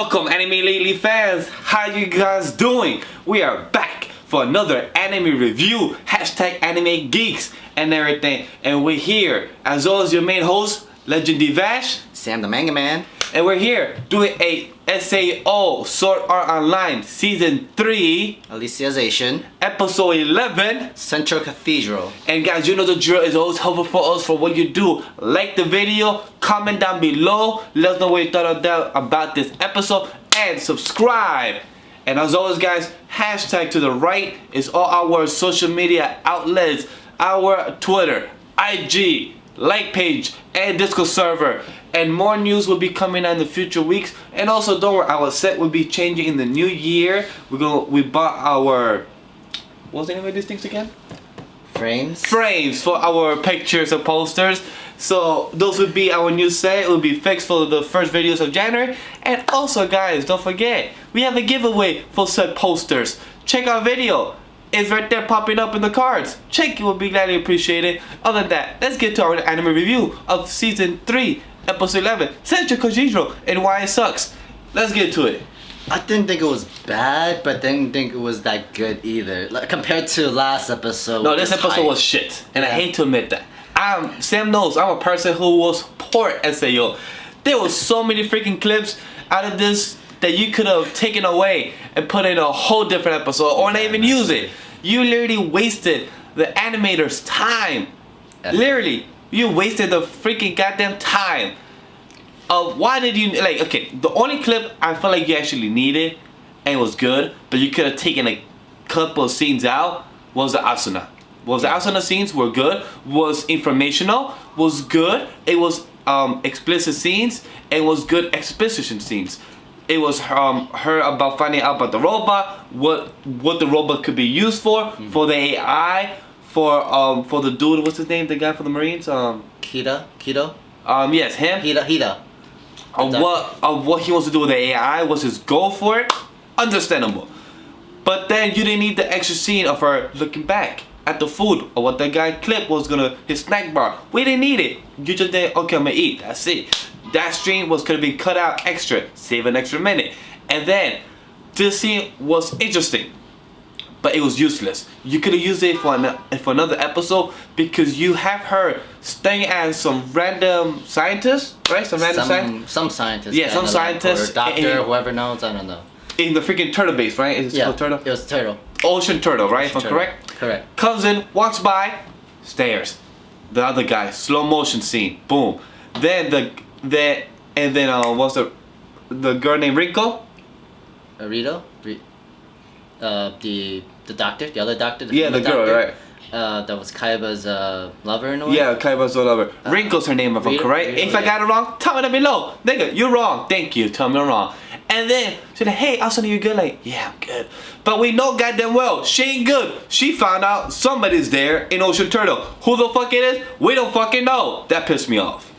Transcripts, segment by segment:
Welcome Anime Lately fans, how you guys doing? We are back for another anime review, hashtag anime geeks and everything. And we're here, as always, your main host, Legend Divash, Sam the Manga Man. and we're here doing a SAO Sword Art Online Season 3 Alicization. Episode 11. Central Cathedral. And guys, you know the drill is always helpful for us for what you do. Like the video, comment down below, let us know what you thought about this episode, and subscribe. And as always guys, hashtag to the right is all our social media outlets, our Twitter, IG, like page, and Discord server. And more news will be coming out in the future weeks. And also don't worry, our set will be changing in the new year. We bought our, what's the name of these things again? Frames. Frames for our pictures and posters. So those would be our new set. It will be fixed for the first videos of January. And also guys, don't forget, we have a giveaway for said posters. Check our video. It's right there popping up in the cards. Check, it will be gladly appreciated. Other than that, let's get to our anime review of Season 3, Episode 11, Central Cathedral, and why it sucks. Let's get to it. I didn't think it was bad, but didn't think it was that good either. Like, compared to last episode. No, this episode was shit. And I hate to admit that. Sam knows I'm a person who was poor at SAO. There was so many freaking clips out of this that you could have taken away and put in a whole different episode or not even use it. You literally wasted the animator's time. Literally, you wasted the freaking goddamn time. Why did you, like, okay, the only clip I felt like you actually needed and was good, but you could have taken a couple of scenes out, was the Asuna. The Asuna scenes were good, was informational, was good, it was explicit scenes, it was good exposition scenes. It was her about finding out about the robot, what the robot could be used for the AI, for the dude, what's his name, the guy for the Marines? Kido? Yes, him. Hida. What he wants to do with the AI, was his goal for it, understandable. But then you didn't need the extra scene of her looking back at the food or what that guy clip was his snack bar. We didn't need it. You just did, okay, I'm gonna eat, that's it. That stream could have been cut out extra, save an extra minute. And then this scene was interesting, but it was useless. You could have used it for another episode, because you have her staying as some random scientist, right? Some scientist. Yeah, some scientist. Or doctor, whoever knows, I don't know. In the freaking turtle base, right? Is it called turtle? It was turtle. Ocean turtle, right? If I'm correct? Correct. Comes in, walks by, stares. The other guy, slow motion scene, boom. Then what's the girl named Rico? Rito? The doctor, the other doctor? The girl, right? That was Kaiba's lover in a way? Yeah, Kaiba's lover. Rinko's her name, if I'm correct. If I got it wrong, tell me down below. Nigga, you're wrong. Thank you, tell me I'm wrong. And then she's like, hey, Asuna, you good? Like, yeah, I'm good. But we know goddamn well, she ain't good. She found out somebody's there in Ocean Turtle. Who the fuck it is? We don't fucking know. That pissed me off.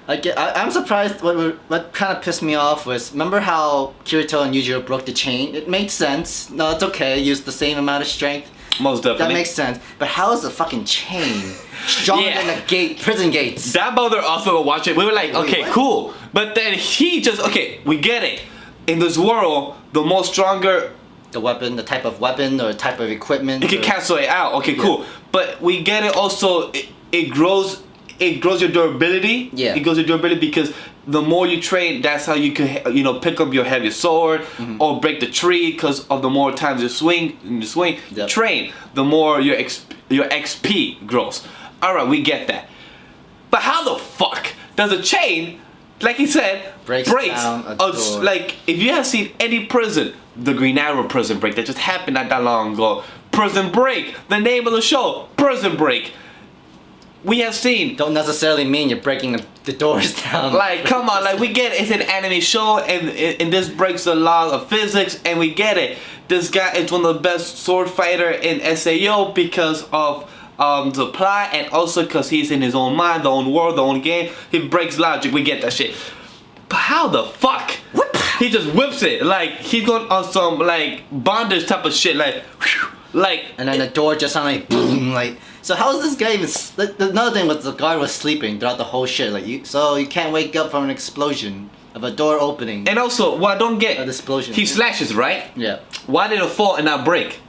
I'm surprised. What kind of pissed me off was, remember how Kirito and Yujiro broke the chain? It made sense. No, it's okay. Use the same amount of strength. Most definitely. That makes sense. But how is the fucking chain stronger than the prison gates? That bothered us when we were watching. We were like, okay, cool. But then he just, okay, we get it. In this world, the most stronger, the type of weapon or type of equipment, it can cancel it out. Okay, cool. But we get it also. It grows your durability. Yeah. It grows your durability because the more you train, that's how you can, pick up your heavy sword or break the tree, because of the more times you swing, train, the more your XP grows. All right, we get that. But how the fuck does a chain, like he said, breaks down a door? Like, if you have seen any prison, the Green Arrow prison break that just happened not that long ago, Prison Break, the name of the show, Prison Break. We have seen. Don't necessarily mean you're breaking the doors down. Like, come on, like, we get it. It's an anime show, and this breaks the laws of physics, and we get it. This guy is one of the best sword fighter in SAO because of the plot, and also because he's in his own mind, the own world, the own game. He breaks logic. We get that shit. But how the fuck? He just whips it. Like, he's going on some, like, bondage type of shit. Like, whew, like. And then the door just sounded like boom, like. So how is this guy even? Another thing was the guard was sleeping throughout the whole shit. Like so you can't wake up from an explosion. of a door opening. And also, what I don't get, An explosion. he slashes, right? Yeah. Why did it fall and not break?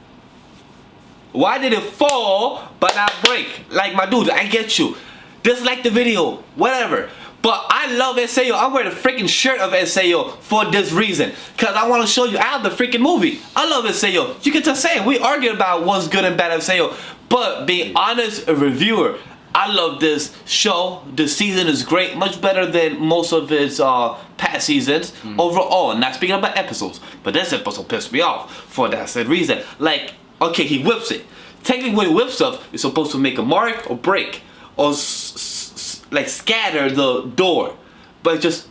Why did it fall but not break? Like, my dude, I get you. Dislike the video, whatever. But I love SAO. I'm wearing a freaking shirt of SAO for this reason. Because I want to show you, I have the freaking movie. I love SAO. You can just say, we argued about what's good and bad of SAO. But being honest, a reviewer, I love this show. This season is great. Much better than most of its past seasons. Overall, not speaking about episodes. But this episode pissed me off for that said reason. Like, okay, he whips it. Technically, when he whips stuff, it's supposed to make a mark or break. Or like scatter the door, but it just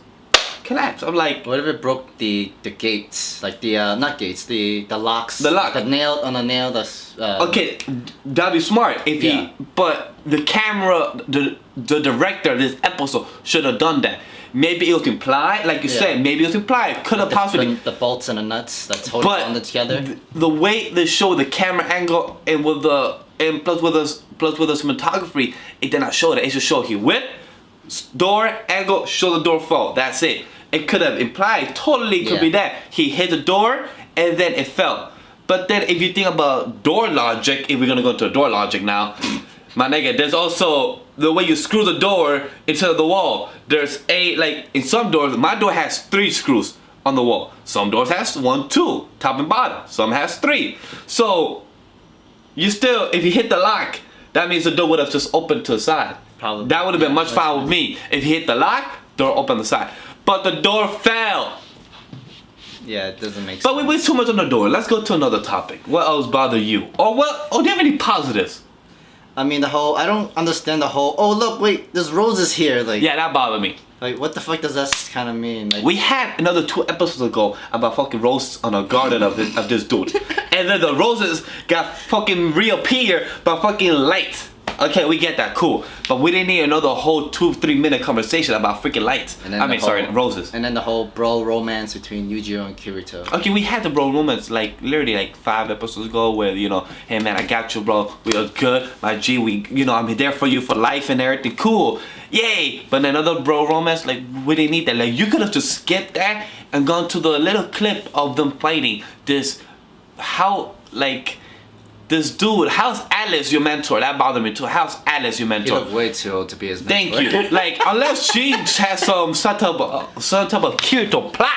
collapsed. I'm like, What if it broke the gates, like the not gates, the locks, The lock. the nail on the nail. That's okay, that'd be smart if Yeah. he. But the camera, the director of this episode should have done that. Maybe it was implied, like you Yeah. said. Maybe it was implied. Could have possibly. the bolts and the nuts that's holding But on together. the way they show the camera angle and with the and plus with the cinematography, it did not show that. It just showed he whipped, door angle, show the door fall. That's it. It could have implied totally could be Yeah. that he hit the door and then it fell. But then if you think about door logic, if we're gonna go into door logic now, my nigga, there's also the way you screw the door into the wall. There's like in some doors, my door has 3 screws on the wall. Some doors has 1, 2, top and bottom. Some has 3. So you still, if you hit the lock, that means the door would have just opened to the side. Probably. That would have been Yeah, much that's fine with me. If you hit the lock, door open the side. But the door fell. Yeah, it doesn't make sense. But we went too much on the door. Let's go to another topic. What else bother you? Or what? Or do you have any positives? I mean, I don't understand the whole. Oh look, wait, there's roses here. Like, Yeah, that bothered me. like what the fuck does that kind of mean? Like, We had another 2 episodes ago about fucking roses on a garden of this dude. And then the roses got fucking reappear by fucking light. Okay, we get that, cool. But we didn't need another whole 2-3 minute conversation about freaking lights. and then I the mean, whole- sorry, roses. And then the whole bro romance between Yujiro and Kirito. Okay, we had the bro moments like literally like 5 episodes ago where, you know, hey man, I got you, bro. We are good. My G, we, you know, I'm there for you for life and everything. Cool. Yay. But another bro romance, like, we didn't need that. Like, you could have just skipped that and gone to the little clip of them fighting. This dude, how's Alice your mentor? That bothered me too. How's Alice your He mentor? looked way too old to be his Thank mentor. you. Like, unless she has some type of Kirito plot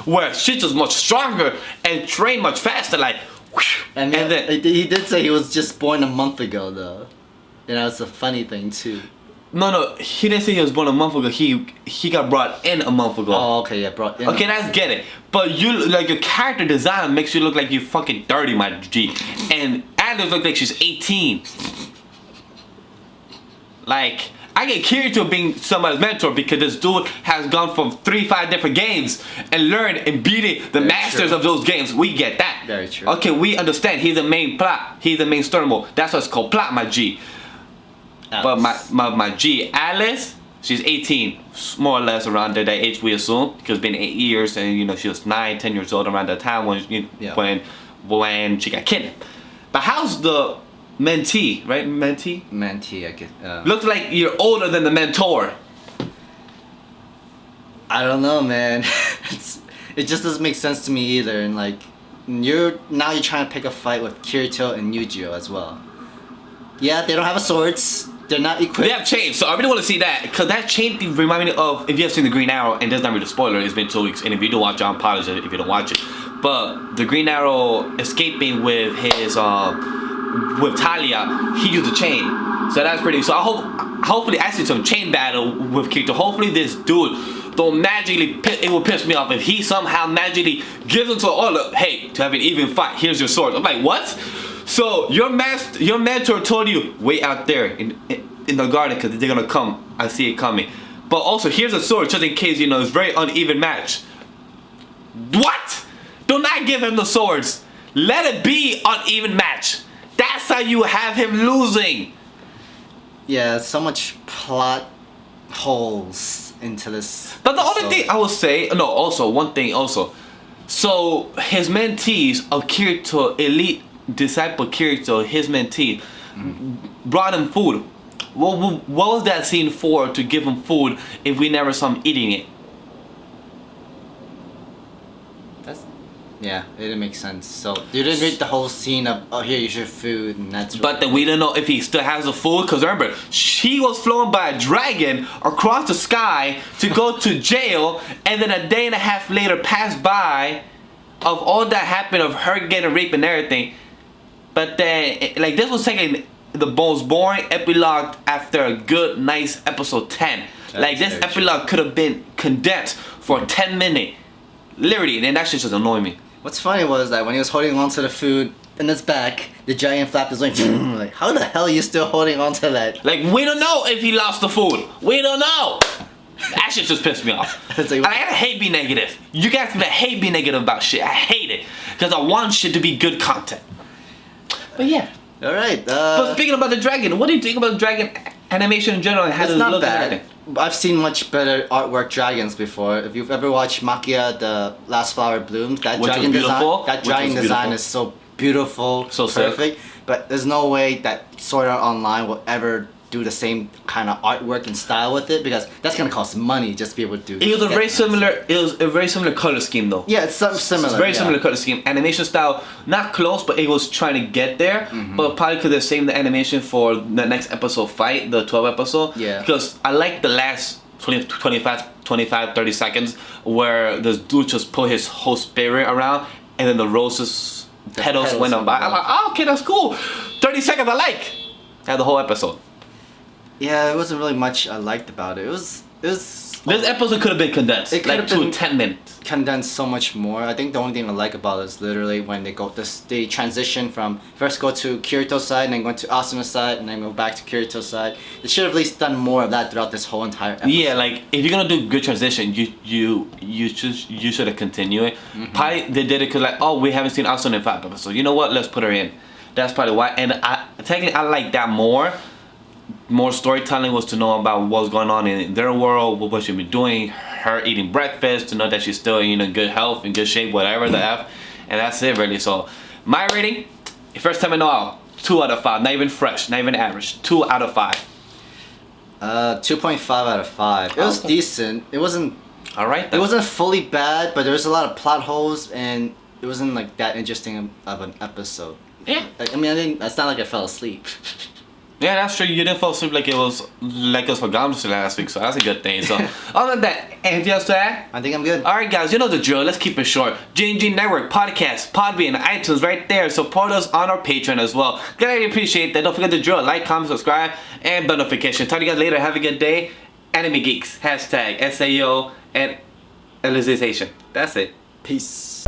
where she's just much stronger and train much faster, like, whoosh, And then he did say he was just born a month ago, though. You know, it's a funny thing too. no, he didn't say he was born a month ago. He got brought in a month ago. Oh, okay, yeah, bro. Okay, that's get it. But you like your character design makes you look like you fucking 30, my G. And Alice looks like she's 18. Like, I get Kirito being somebody's mentor because this dude has gone from 3-5 different games and learned and beating the Very masters true. of those games. We get that. Very true. Okay, we understand. He's the main plot. He's the main story mode. That's what's called plot, my G. But my G, Alice, she's 18, more or less around that age we assume, because it's been 8 years and you know she was 9-10 years old around that time when she got kidnapped. But how's the mentee, right? Mentee, I get. Looks like you're older than the mentor. I don't know, man. It just doesn't make sense to me either. And like, you're trying to pick a fight with Kirito and Yujiro as well. Yeah, they don't have swords. They're not equipped. They have changed, so I really want to see that, because that change thing remind me of, if you have seen the Green Arrow, and that's not really a spoiler, it's been 2 weeks, and if you don't watch it, I apologize if you don't watch it. But the Green Arrow escaping with his with Talia, he used a chain. So that's pretty, so hopefully I see some chain battle with Kirito. Hopefully this dude don't magically, it will piss me off if he somehow magically gives him to all, hey, to have an even fight, here's your sword. I'm like, what? So your mentor told you wait out there in the garden because they're gonna come. I see it coming. But also here's a sword just in case, you know, it's very uneven match. What? Do not give him the swords. Let it be uneven match. That's how you have him losing. Yeah, so much plot holes into this. But the only thing I will say, no, also one thing also. So his mentees of Kirito, elite disciple Kirito, his mentee, brought him food. What was that scene for, to give him food if we never saw him eating it? Yeah, it didn't make sense. So you didn't read the whole scene of, oh, here, you should food, and that's. But then we don't know if he still has the food, because remember, he was flown by a dragon across the sky to go to jail, and then a day and a half later passed by of all that happened, of her getting raped and everything. But then, like, this was taking the most boring epilogue after a good, nice episode 10. Like, this epilogue could have been condensed for 10 minutes. Literally, and that shit just annoyed me. What's funny was that when he was holding on to the food in his back, the giant flap is like, like, how the hell are you still holding on to that? Like, we don't know if he lost the food. We don't know. That shit just pissed me off. It's like, I hate being negative. You guys can hate being negative about shit. I hate it. Because I want shit to be good content. But yeah. Alright. But speaking about the dragon, what do you think about the dragon animation in general? And how It's does it not look and bad. everything? I've seen much better artwork dragons before. If you've ever watched Makia, the Last Flower Blooms, that Which dragon was beautiful. design, that dragon design is so beautiful, So sick. perfect. But there's no way that Sword Art Online will ever do the same kind of artwork and style with it, because that's gonna cost money just to be able to do. It was a very similar. It was a very similar color scheme though. Yeah, it's something similar. It's very yeah. similar color scheme. Animation style, not close, but it was trying to get there. But probably because they're saving the animation for the next episode fight, the 12 episode. Yeah. Because I like the last 30 seconds where this dude just put his whole spirit around, and then the roses petals went on by. I'm like, oh, okay, that's cool. 30 seconds I like. Had the whole episode. Yeah, it wasn't really much I liked about it. It was. This episode could have been condensed. It could like have to been 10 minutes. condensed so much more. I think the only thing I like about it is literally when they transition from first go to Kirito's side and then go to Asuna's side and then go back to Kirito's side. They should have at least done more of that throughout this whole entire episode. Yeah, like if you're gonna do good transition, you should have continued it. Probably they did it because like, oh, we haven't seen Asuna in 5 episodes. You know what? Let's put her in. That's probably why. And I like that more. More storytelling was to know about what's going on in their world, what she's been doing, her eating breakfast, to know that she's still in good health, in good shape, whatever the F. And that's it really. So my rating, first time in a while, 2 out of 5. Not even fresh, not even average. 2 out of 5. 2.5 out of 5. It was decent. It wasn't. Alright. It wasn't fully bad, but there was a lot of plot holes and it wasn't like that interesting of an episode. Yeah. Like, I mean, it's not like I fell asleep. Yeah, that's true. You didn't fall asleep like it was for Gamsu last week, so that's a good thing. So, other than that, anything else to add? I think I'm good. Alright guys, you know the drill. Let's keep it short. G&G Network, Podcast, Podbean, iTunes right there. Support us on our Patreon as well. Greatly appreciate that. Don't forget the drill. Like, comment, subscribe, and bell notification. Talk to you guys later. Have a good day. Anime Geeks. Hashtag SAO and Alicization. That's it. Peace.